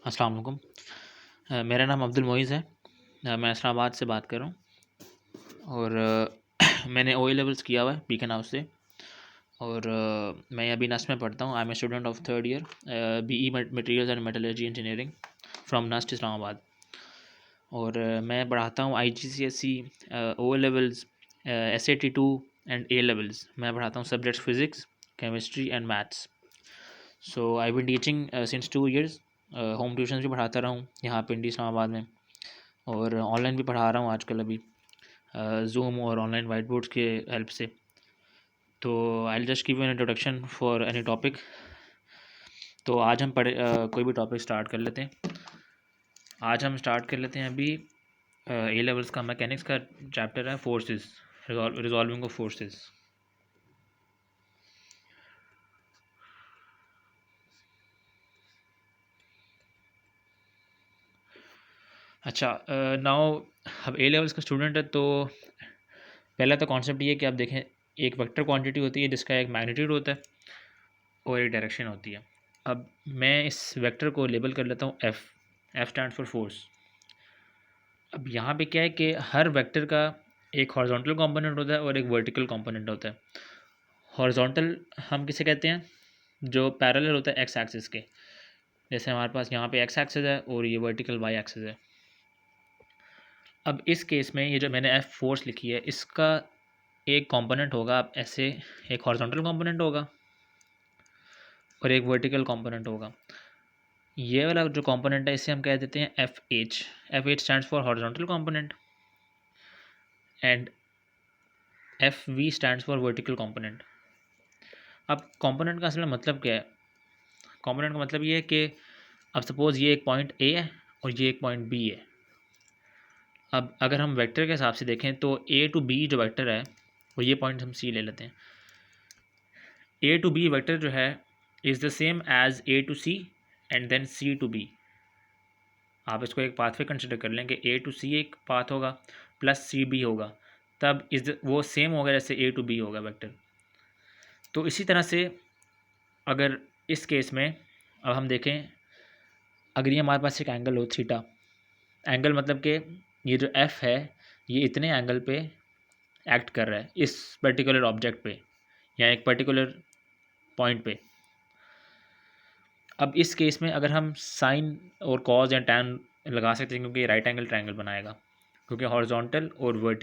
अस्सलाम वालेकुम। मेरा नाम अब्दुल मोइज़ है। मैं इस्लामाबाद से बात कर रहा हूँ और मैंने ओ लेवल्स किया हुआ है बीकन हाउस से और मैं अभी नस्ट में पढ़ता हूँ। I am a student of third year BE materials and metallurgy engineering from NUST Islamabad. और मैं पढ़ाता हूँ IGCSE O levels SAT 2 and A levels. मैं पढ़ाता हूँ subjects physics, chemistry and maths. So I been teaching since 2 years। Home tuition भी पढ़ाता रहा हूँ यहाँ पिंडी इस्लामाबाद में, और ऑनलाइन भी पढ़ा रहा हूँ आजकल अभी जूम और ऑनलाइन वाइट बोर्ड्स के हेल्प से। तो I just give an introduction for any topic. तो आज हम कोई भी टॉपिक स्टार्ट कर लेते हैं। आज हम स्टार्ट कर लेते हैं अभी A लेवल्स का मैकेनिक्स का चैप्टर है फोर्सेस, रिजॉल्विंग ऑफ फोर्सेस। अच्छा, नाउ अब A लेवल्स का स्टूडेंट है तो पहला तो कॉन्सेप्ट ये है कि आप देखें, एक वेक्टर क्वांटिटी होती है जिसका एक मैग्नीट्यूड होता है और एक डायरेक्शन होती है। अब मैं इस वेक्टर को लेबल कर लेता हूँ F स्टैंड फॉर फोर्स। अब यहाँ पे क्या है कि हर वेक्टर का एक हॉरिजॉन्टल कंपोनेंट होता है और एक वर्टिकल कंपोनेंट होता है। हॉरिजॉन्टल हम किसे कहते हैं? जो पैरेलल होता है एक्स एक्सिस के। जैसे हमारे पास यहाँ पे एक्स एक्सिस है और ये वर्टिकल वाई एक्सिस है। अब इस केस में ये जो मैंने एफ फोर्स लिखी है, इसका एक कंपोनेंट होगा, आप ऐसे, एक हॉरिजॉन्टल कंपोनेंट होगा और एक वर्टिकल कंपोनेंट होगा। ये वाला जो कंपोनेंट है इसे हम कह देते हैं F H stands for horizontal component and F V stands for vertical component. अब कंपोनेंट का असल में मतलब क्या है? कंपोनेंट का मतलब ये है कि अब सपोज़ ये एक पॉइंट ए है और ये एक पॉइंट बी है। अब अगर हम वेक्टर के हिसाब से देखें तो ए टू बी जो वेक्टर है वो ये पॉइंट हम सी ले लेते हैं। ए टू बी वेक्टर जो है is the same as A to C and then C to B. आप इसको एक पाथवे कंसिडर कर लें कि ए टू सी एक पाथ होगा प्लस सी बी होगा, तब वो सेम होगा जैसे ए टू बी होगा वेक्टर। तो इसी तरह से अगर इस केस में अब हम देखें, अगर ये हमारे पास एक एंगल हो थीटा, एंगल मतलब कि ये जो एफ़ है ये इतने एंगल पे एक्ट कर रहा है इस पर्टिकुलर ऑब्जेक्ट पे या एक पर्टिकुलर पॉइंट पे। अब इस केस में अगर हम साइन और कॉज या टैन लगा सकते हैं क्योंकि राइट एंगल ट्रायंगल बनाएगा, क्योंकि हॉरिजॉन्टल और वर्टिकल